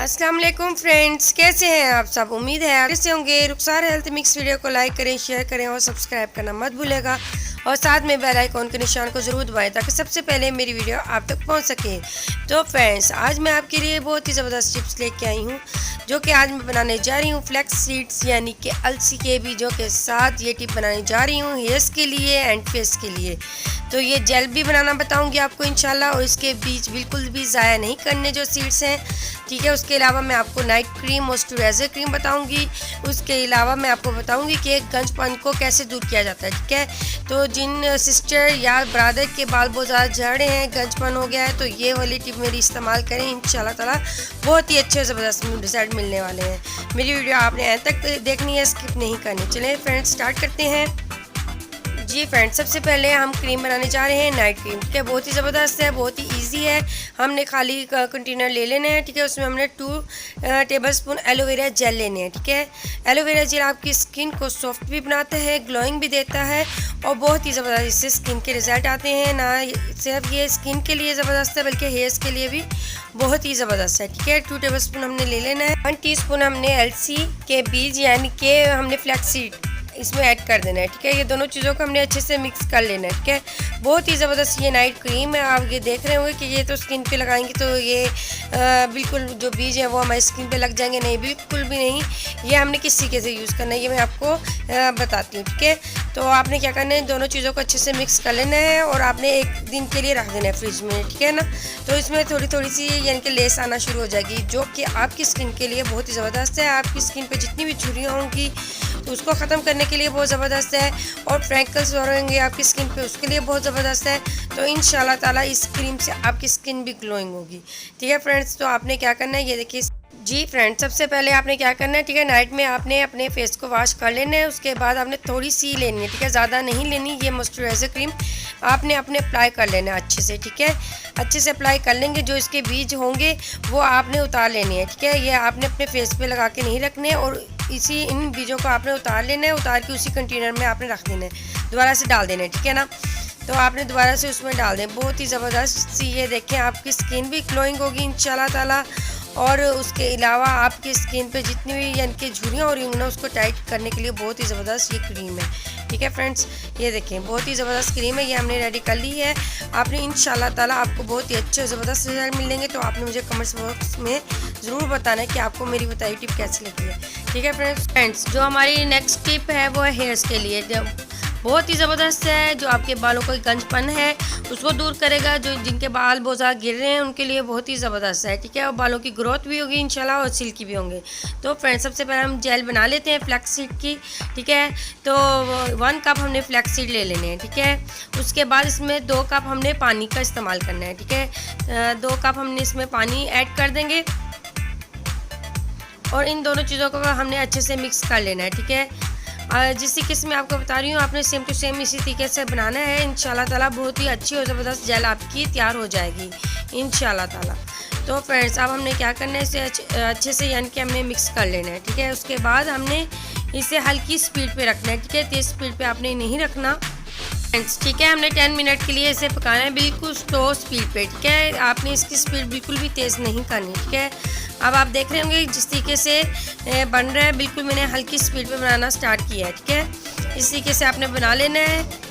अस्सलाम वालेकुम फ्रेंड्स, कैसे हैं आप सब। उम्मीद है आप कैसे होंगे। रुखसार हेल्थ मिक्स वीडियो को लाइक करें, शेयर करें और सब्सक्राइब करना मत भूलेगा और साथ में बेल आइकॉन के निशान को ज़रूर दबाएं ताकि सबसे पहले मेरी वीडियो आप तक पहुंच सके। तो फ्रेंड्स, आज मैं आपके लिए बहुत ही ज़बरदस्त टिप्स लेके आई हूँ जो कि आज मैं बनाने जा रही हूँ फ्लैक्स सीड्स यानी कि अलसी के बीजों के साथ ये टिप बनाने जा रही हूँ हेयर्स के लिए एंड फेस के लिए। तो ये जेल भी बनाना बताऊंगी आपको इंशाल्लाह, और इसके बीज बिल्कुल भी ज़ाया नहीं करने जो सीड्स हैं, ठीक है। उसके अलावा मैं आपको नाइट क्रीम मॉइस्चराइजर क्रीम बताऊंगी। उसके अलावा मैं आपको बताऊंगी कि गंजपन को कैसे दूर किया जाता है, ठीक है। तो जिन सिस्टर या ब्रदर के बाल बहुत ज़्यादा झड़ रहे हैं, गंजपन हो गया है, तो ये वाली टिप मेरी इस्तेमाल करें, इंशाल्लाह ताला बहुत ही अच्छे ज़बरदस्त रिजल्ट मिलने वाले हैं। मेरी वीडियो आपने अंत तक देखनी है, स्किप नहीं करनी। चलें फ्रेंड्स, स्टार्ट करते हैं। जी फ्रेंड्स, सबसे पहले हम क्रीम बनाने जा रहे हैं नाइट क्रीम, ठीक है। बहुत ही ज़बरदस्त है, बहुत ही इजी है। हमने खाली कंटेनर ले लेने हैं, ठीक है। उसमें हमने 2 टेबलस्पून एलोवेरा जेल लेने हैं, ठीक है। एलोवेरा जेल आपकी स्किन को सॉफ्ट भी बनाता है, ग्लोइंग भी देता है और बहुत ही ज़बरदस्त इससे स्किन के रिजल्ट आते हैं। ना सिर्फ ये स्किन के लिए ज़बरदस्त है बल्कि हेयर्स के लिए भी बहुत ही ज़बरदस्त है, ठीक है। 2 टेबलस्पून हमने ले लेना है। 1 टीस्पून हमने अलसी के बीज यानी कि हमने फ्लैक्स सीड इसमें ऐड कर देना है, ठीक है। ये दोनों चीज़ों को हमने अच्छे से मिक्स कर लेना है, ठीक है। बहुत ही ज़बरदस्त ये नाइट क्रीम है। आप ये देख रहे होंगे कि ये तो स्किन पे लगाएंगे तो ये बिल्कुल जो बीज है वो हमारी स्किन पे लग जाएंगे, नहीं, बिल्कुल भी नहीं। ये हमने किस तरीके से यूज़ करना है ये मैं आपको बताती हूँ, ठीक है। तो आपने क्या करना है, दोनों चीज़ों को अच्छे से मिक्स कर लेना है और आपने 1 दिन के लिए रख देना है फ्रिज में, ठीक है ना। तो इसमें थोड़ी थोड़ी सी यानी कि लेस आना शुरू हो जाएगी जो कि आपकी स्किन के लिए बहुत ही ज़बरदस्त है। आपकी स्किन पे जितनी भी झुर्रियाँ होंगी तो उसको ख़त्म करने के लिए बहुत ज़बरदस्त है, और फ्रैंकल्स रहेंगे आपकी स्किन पे उसके लिए बहुत ज़बरदस्त है। तो इंशाल्लाह ताला इस क्रीम से आपकी स्किन भी ग्लोइंग होगी, ठीक है फ्रेंड्स। तो आपने क्या करना है, ये देखिए जी फ्रेंड्स, सबसे पहले आपने क्या करना है, ठीक है। नाइट में आपने अपने फेस को वॉश कर लेना है। उसके बाद आपने थोड़ी सी लेनी है, ठीक है, ज़्यादा नहीं लेनी। ये मॉइस्चराइजर क्रीम आपने अपने अप्लाई कर लेना है अच्छे से, ठीक है। अच्छे से अप्लाई कर लेंगे। जो इसके बीज होंगे वो आपने उतार लेने हैं, ठीक है। ये आपने अपने फेस पे लगा के नहीं रखने, और इन बीजों को आपने उतार लेना है। उतार के उसी कंटेनर में आपने रख देना है, दोबारा से डाल देना है, ठीक है ना। तो आपने दोबारा से उसमें डाल दें। बहुत ही ज़बरदस्त सी ये देखें आपकी स्किन भी ग्लोइंग होगी इंशाल्लाह ताला, और उसके अलावा आपकी स्किन पे जितनी भी यानी कि झुर्रियाँ हो रही होंगी ना उसको टाइट करने के लिए बहुत ही ज़बरदस्त ये क्रीम है, ठीक है फ्रेंड्स। ये देखें बहुत ही ज़बरदस्त क्रीम है, ये हमने रेडी कर ली है। आपने इंशाल्लाह ताला आपको बहुत ही अच्छे ज़बरदस्त रिजल्ट मिलेंगे। तो आपने मुझे कमेंट्स बॉक्स में ज़रूर बताना है कि आपको मेरी बताई टिप कैसी लगी है, ठीक है फ्रेंड्स। जो हमारी नेक्स्ट टिप है वो है हेयर्स के लिए, बहुत ही ज़बरदस्त है। जो आपके बालों का गंजपन है उसको दूर करेगा। जो जिनके बाल बहुत ज़्यादा गिर रहे हैं उनके लिए बहुत ही ज़बरदस्त है, ठीक है। और बालों की ग्रोथ भी होगी इंशाल्लाह और सिल्की भी होंगे। तो फ्रेंड्स, सबसे पहले हम जेल बना लेते हैं फ्लैक्स सीड की, ठीक है। तो 1 कप हमने फ्लैक्स सीड ले लेने हैं, ठीक है। उसके बाद इसमें 2 कप हमने पानी का इस्तेमाल करना है, ठीक है। 2 कप हमने इसमें पानी ऐड कर देंगे और इन दोनों चीज़ों को हमने अच्छे से मिक्स कर लेना है, ठीक है। जिस तरीके से मैं आपको बता रही हूँ आपने सेम टू सेम इसी तरीके से बनाना है। इंशाल्लाह ताला बहुत ही अच्छी और ज़बरदस्त जेल आपकी तैयार हो जाएगी इंशाल्लाह ताला। तो फ्रेंड्स, अब हमने क्या करना है, इसे अच्छे से यानी कि हमने मिक्स कर लेना है, ठीक है। उसके बाद हमने इसे हल्की स्पीड पे रखना है, ठीक है। तेज़ स्पीड पे आपने नहीं रखना फ्रेंड्स, ठीक है। हमने 10 मिनट के लिए इसे पकाना है बिल्कुल स्लो स्पीड पे, ठीक है। आपने इसकी स्पीड बिल्कुल भी तेज़ नहीं करनी, ठीक है। अब आप देख रहे होंगे जिस तरीके से बन रहा है, बिल्कुल मैंने हल्की स्पीड पे बनाना स्टार्ट किया है, ठीक है। इस तरीके से आपने बना लेना है।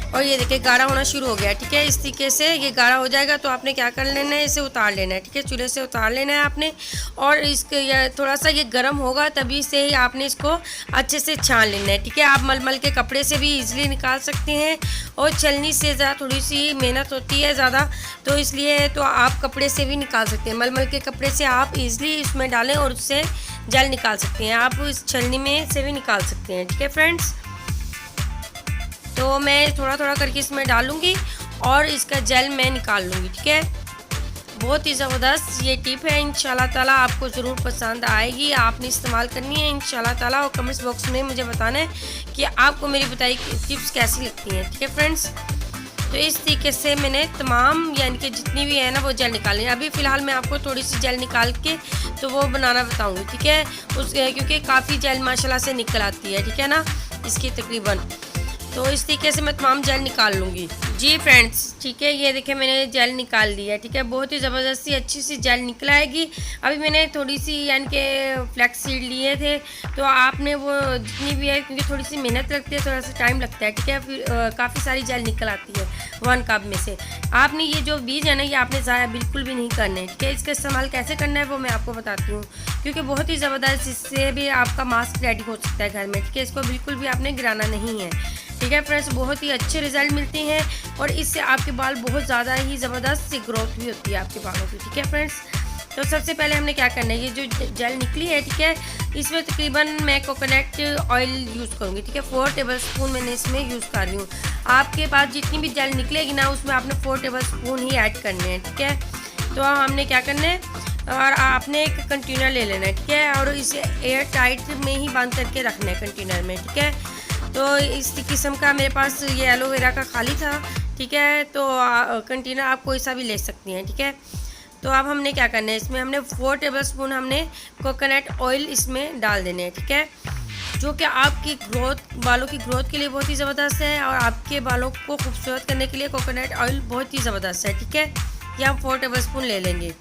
और ये देखिए गाढ़ा होना शुरू हो गया, ठीक है। इस तरीके से ये गाढ़ा हो जाएगा तो आपने क्या कर लेना है, इसे उतार लेना है, ठीक है। चूल्हे से उतार लेना है आपने, और इसके थोड़ा सा ये गर्म होगा तभी से ही आपने इसको अच्छे से छान लेना है, ठीक है। आप मलमल के कपड़े से भी इजीली निकाल सकते हैं, और छलनी से ज़्यादा थोड़ी सी मेहनत होती है ज़्यादा, तो इसलिए तो आप कपड़े से भी निकाल सकते हैं। मलमल के कपड़े से आप इजीली इसमें डालें और उससे जेल निकाल सकते हैं। आप इस छलनी में से भी निकाल सकते हैं, ठीक है फ्रेंड्स। तो मैं थोड़ा थोड़ा करके इसमें डालूंगी और इसका जेल मैं निकाल लूँगी, ठीक है। बहुत ही ज़बरदस्त ये टिप है, इंशाल्लाह ताला आपको ज़रूर पसंद आएगी। आपने इस्तेमाल करनी है इंशाल्लाह ताला, और कमेंट्स बॉक्स में मुझे बताना है कि आपको मेरी बताई टिप्स कैसी लगती हैं, ठीक है फ्रेंड्स। तो इस तरीके से मैंने तमाम यानी कि जितनी भी है ना वो जेल निकालनी है। अभी फ़िलहाल मैं आपको थोड़ी सी जेल निकाल के तो वो बनाना बताऊँगी, ठीक है। क्योंकि काफ़ी जेल माशाल्लाह से निकल आती है, ठीक है ना, इसकी तकरीबन। तो इस तरीके से मैं तमाम जेल निकाल लूँगी। जी फ्रेंड्स, ठीक है, ये देखिए मैंने जेल निकाल ली है। ठीक है, बहुत ही ज़बरदस्ती अच्छी सी जेल निकल आएगी। अभी मैंने थोड़ी सी यानी कि फ्लैक्स सीड लिए थे, तो आपने वो जितनी भी है, क्योंकि थोड़ी सी मेहनत लगती है, थोड़ा सा टाइम लगता है। ठीक है, फिर काफ़ी सारी जेल निकल आती है 1 कप में से। आपने ये जो बीज है ना, ये आपने ज़ाया बिल्कुल भी नहीं करना है। ठीक है, इसका इस्तेमाल कैसे करना है वो मैं आपको बताती हूँ, क्योंकि बहुत ही ज़बरदस्त इससे भी आपका मास्क रेडी हो सकता है घर में। ठीक है, इसको बिल्कुल भी आपने गिराना नहीं है। ठीक है फ्रेंड्स, बहुत ही अच्छे रिजल्ट मिलते हैं और इससे आपके बाल बहुत ज़्यादा ही ज़बरदस्त सी ग्रोथ भी होती है आपके बालों की। ठीक है फ्रेंड्स, तो सबसे पहले हमने क्या करना है, ये जो जेल निकली है, ठीक है, इसमें तकरीबन मैं कोकोनट ऑयल यूज़ करूँगी। ठीक है, 4 टेबल स्पून मैंने इसमें यूज़ कर रही हूँ। आपके पास जितनी भी जेल निकलेगी ना, उसमें आपने 4 टेबल स्पून ही ऐड करने हैं। ठीक है, तो हमने क्या करना है, और आपने एक कंटेनर ले लेना है। ठीक है, और इसे एयर टाइट में ही बंद करके रखना है कंटेनर में। ठीक है, तो इस किस्म का मेरे पास ये एलोवेरा का खाली था। ठीक है, तो कंटेनर आप कोई सा भी ले सकती हैं। ठीक है, तो अब हमने क्या करना है, इसमें हमने 4 टेबल स्पून हमने कोकोनट ऑयल इसमें डाल देने हैं। ठीक है, जो कि आपकी ग्रोथ, बालों की ग्रोथ के लिए बहुत ही ज़बरदस्त है और आपके बालों को खूबसूरत करने के लिए कोकोनट ऑयल बहुत ही ज़बरदस्त है। ठीक है, ये हम 4 टेबल स्पून ले लेंगे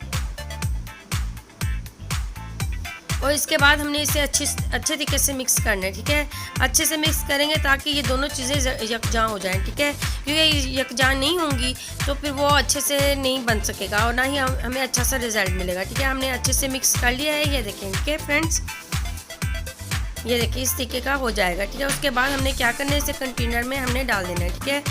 और इसके बाद हमने इसे अच्छे तरीके से मिक्स करना है। ठीक है, अच्छे से मिक्स करेंगे ताकि ये दोनों चीज़ें यकजान हो जाएं। ठीक है, क्योंकि यकजान नहीं होंगी तो फिर वो अच्छे से नहीं बन सकेगा और ना ही हमें अच्छा सा रिजल्ट मिलेगा। ठीक है, हमने अच्छे से मिक्स कर लिया है, ये देखें। ठीक है फ्रेंड्स, ये देखिए इस तरीके का हो जाएगा। ठीक है, उसके बाद हमने क्या करना है, इसे कंटेनर में हमने डाल देना है। ठीक है,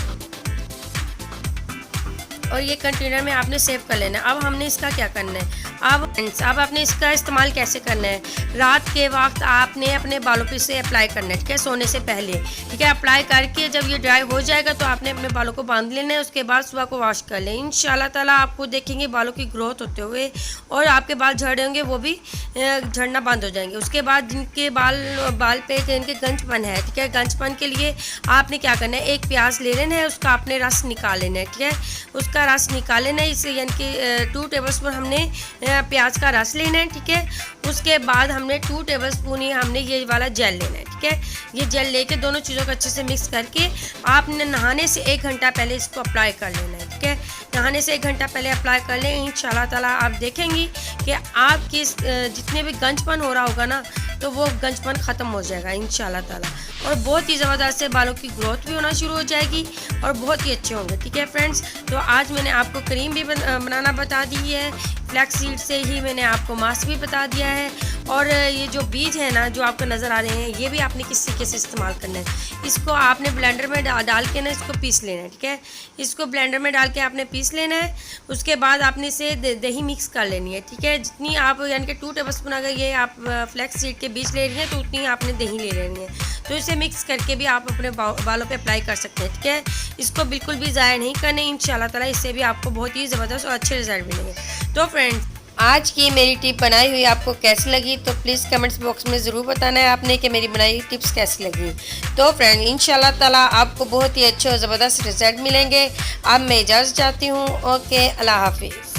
और ये कंटेनर में आपने सेव कर लेना है। अब हमने इसका क्या करना है, अब आपने इसका इस्तेमाल कैसे करना है, रात के वक्त आपने अपने बालों पे इसे अप्लाई करना है। ठीक है, सोने से पहले। ठीक है, अप्लाई करके जब ये ड्राई हो जाएगा तो आपने अपने बालों को बांध लेना है। उसके बाद सुबह को वॉश कर लें। इंशाल्लाह ताला आपको देखेंगे बालों की ग्रोथ होते हुए और आपके बाल झड़े होंगे वो भी झड़ना बंद हो जाएंगे। उसके बाद जिनके बाल पे जिनके गंजपन है, ठीक है, गंजपन के लिए आपने क्या करना है, एक प्याज ले लेना है, उसका आपने रस निकाल लेना है। ठीक है, उसका रस निकाल लेना है, इसे यानी कि 2 टेबल स्पून हमने प्याज का रस लेना है। ठीक है, उसके बाद हमने 2 टेबल स्पून ही हमने ये वाला जेल लेना है। ठीक है, ये जेल लेके दोनों चीज़ों को अच्छे से मिक्स करके आपने नहाने से 1 घंटा पहले इसको अप्लाई कर लेना है। ठीक है, नहाने से 1 घंटा पहले अप्लाई कर लें। इंशाल्लाह ताला आप देखेंगी कि आपकी जितने भी गंजपन हो रहा होगा ना, तो वो गंजपन ख़त्म हो जाएगा इंशाल्लाह ताला और बहुत ही ज़बरदस्त से बालों की ग्रोथ भी होना शुरू हो जाएगी और बहुत ही अच्छे होंगे। ठीक है फ्रेंड्स, तो आज मैंने आपको क्रीम भी बनाना बता दी है, फ्लैक्स सीड से ही मैंने आपको मास्क भी बता दिया है और ये जो बीज है ना जो आपको नज़र आ रहे हैं, ये भी आपने किस तरीके से इस्तेमाल करना है। इसको आपने ब्लेंडर में डाल के ना इसको पीस लेना है। ठीक है, इसको ब्लेंडर में डाल के आपने पीस लेना है। उसके बाद आपने इसे दही मिक्स कर लेनी है। ठीक है, जितनी आप यानी कि 2 टेबल स्पून अगर ये आप फ्लैक्स सीड के बीज ले रही हैं तो उतनी आपने दही ले लेनी है। तो इसे मिक्स करके भी आप अपने बालों पे अप्लाई कर सकते हैं। ठीक है, इसको बिल्कुल भी ज़ाया नहीं करना, इंशाल्लाह ताला इससे भी आपको बहुत ही ज़बरदस्त और अच्छे रिजल्ट मिलेंगे। तो फ्रेंड्स, आज की मेरी टिप बनाई हुई आपको कैसी लगी तो प्लीज़ कमेंट्स बॉक्स में ज़रूर बताना है आपने कि मेरी बनाई हुई टिप्स कैसी लगी। तो फ्रेंड, इंशाल्लाह ताला आपको बहुत ही अच्छे और ज़बरदस्त रिजल्ट मिलेंगे। अब मैं इजाज़त चाहती हूँ। ओके, अल्लाह हाफिज़।